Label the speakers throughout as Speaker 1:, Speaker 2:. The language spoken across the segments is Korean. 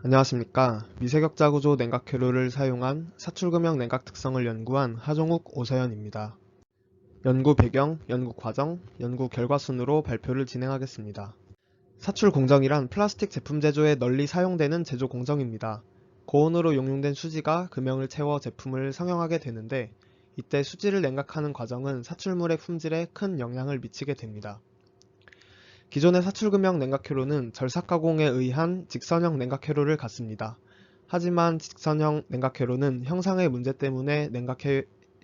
Speaker 1: 안녕하십니까. 미세격자 구조 냉각회로를 사용한 사출금형 냉각 특성을 연구한 하종욱 오서연입니다. 연구 배경, 연구 과정, 연구 결과 순으로 발표를 진행하겠습니다. 사출 공정이란 플라스틱 제품 제조에 널리 사용되는 제조 공정입니다. 고온으로 용융된 수지가 금형을 채워 제품을 성형하게 되는데, 이때 수지를 냉각하는 과정은 사출물의 품질에 큰 영향을 미치게 됩니다. 기존의 사출금형 냉각회로는 절삭가공에 의한 직선형 냉각회로를 갖습니다. 하지만 직선형 냉각회로는 형상의 문제 때문에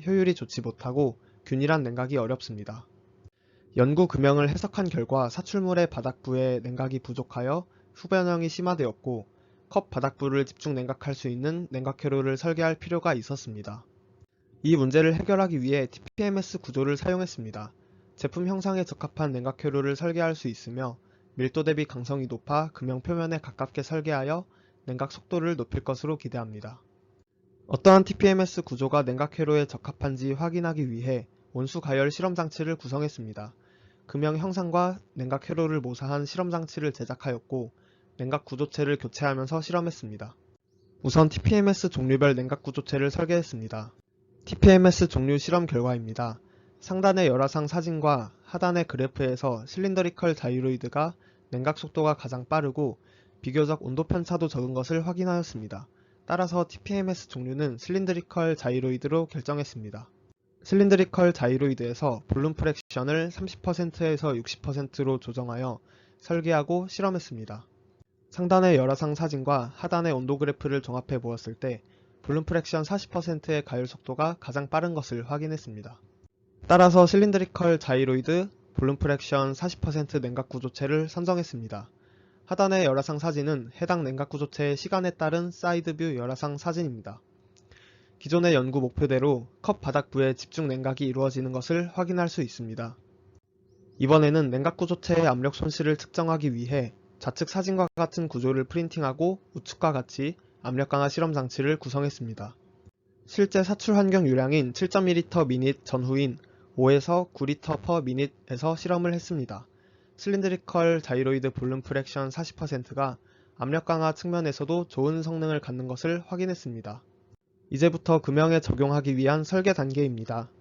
Speaker 1: 효율이 좋지 못하고 균일한 냉각이 어렵습니다. 연구 금형을 해석한 결과 사출물의 바닥부에 냉각이 부족하여 후변형이 심화되었고, 컵 바닥부를 집중 냉각할 수 있는 냉각회로를 설계할 필요가 있었습니다. 이 문제를 해결하기 위해 TPMS 구조를 사용했습니다. 제품 형상에 적합한 냉각회로를 설계할 수 있으며, 밀도 대비 강성이 높아 금형 표면에 가깝게 설계하여 냉각 속도를 높일 것으로 기대합니다. 어떠한 TPMS 구조가 냉각회로에 적합한지 확인하기 위해 온수 가열 실험장치를 구성했습니다. 금형 형상과 냉각회로를 모사한 실험장치를 제작하였고, 냉각 구조체를 교체하면서 실험했습니다. 우선 TPMS 종류별 냉각 구조체를 설계했습니다. TPMS 종류 실험 결과입니다. 상단의 열화상 사진과 하단의 그래프에서 실린더리컬 자이로이드가 냉각 속도가 가장 빠르고 비교적 온도 편차도 적은 것을 확인하였습니다. 따라서 TPMS 종류는 실린더리컬 자이로이드로 결정했습니다. 실린더리컬 자이로이드에서 볼륨 프랙션을 30%에서 60%로 조정하여 설계하고 실험했습니다. 상단의 열화상 사진과 하단의 온도 그래프를 종합해 보았을 때 볼륨 프랙션 40%의 가열 속도가 가장 빠른 것을 확인했습니다. 따라서 실린드리컬 자이로이드 볼륨 프랙션 40% 냉각 구조체를 선정했습니다. 하단의 열화상 사진은 해당 냉각 구조체의 시간에 따른 사이드뷰 열화상 사진입니다. 기존의 연구 목표대로 컵 바닥부에 집중 냉각이 이루어지는 것을 확인할 수 있습니다. 이번에는 냉각 구조체의 압력 손실을 측정하기 위해 좌측 사진과 같은 구조를 프린팅하고 우측과 같이 압력 강화 실험 장치를 구성했습니다. 실제 사출 환경 유량인 7.2L/min 전후인 5에서 9L/min에서 실험을 했습니다. 실린드리컬 자이로이드 볼륨 프랙션 40%가 압력 강화 측면에서도 좋은 성능을 갖는 것을 확인했습니다. 이제부터 금형에 적용하기 위한 설계 단계입니다.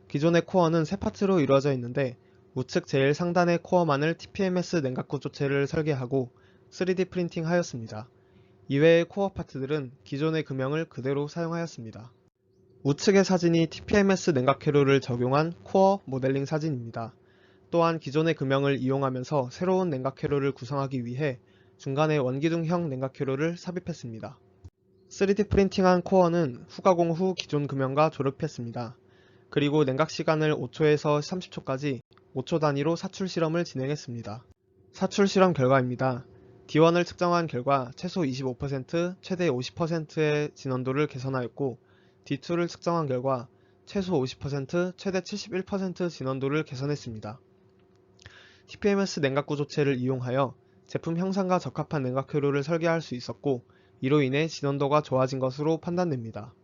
Speaker 1: 기존의 코어는 세 파트로 이루어져 있는데, 우측 제일 상단의 코어만을 TPMS 냉각 구조체를 설계하고 3D 프린팅 하였습니다. 이외의 코어 파트들은 기존의 금형을 그대로 사용하였습니다. 우측의 사진이 TPMS 냉각회로를 적용한 코어 모델링 사진입니다. 또한 기존의 금형을 이용하면서 새로운 냉각회로를 구성하기 위해 중간에 원기둥형 냉각회로를 삽입했습니다. 3D 프린팅한 코어는 후가공 후 기존 금형과 조립했습니다. 그리고 냉각 시간을 5초에서 30초까지 5초 단위로 사출 실험을 진행했습니다. 사출 실험 결과입니다. D1을 측정한 결과 최소 25%, 최대 50%의 진원도를 개선하였고, D2를 측정한 결과 최소 50%, 최대 71% 진원도를 개선했습니다. TPMS 냉각 구조체를 이용하여 제품 형상과 적합한 냉각회로를 설계할 수 있었고, 이로 인해 진원도가 좋아진 것으로 판단됩니다.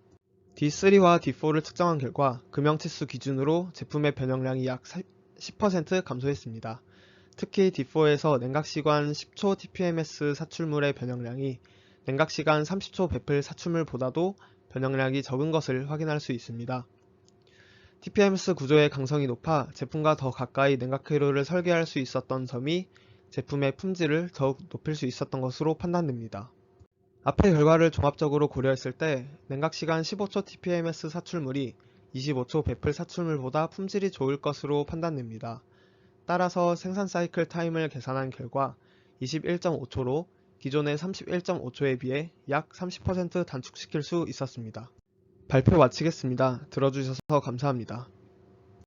Speaker 1: D3와 D4를 측정한 결과 금형 치수 기준으로 제품의 변형량이 약 10% 감소했습니다. 특히 D4에서 냉각시간 10초 TPMS 사출물의 변형량이 냉각시간 30초 베플 사출물보다도 변형량이 적은 것을 확인할 수 있습니다. TPMS 구조의 강성이 높아 제품과 더 가까이 냉각회로를 설계할 수 있었던 점이 제품의 품질을 더욱 높일 수 있었던 것으로 판단됩니다. 앞의 결과를 종합적으로 고려했을 때 냉각시간 15초 TPMS 사출물이 25초 베플 사출물보다 품질이 좋을 것으로 판단됩니다. 따라서 생산 사이클 타임을 계산한 결과 21.5초로 기존의 31.5초에 비해 약 30% 단축시킬 수 있었습니다. 발표 마치겠습니다. 들어주셔서 감사합니다.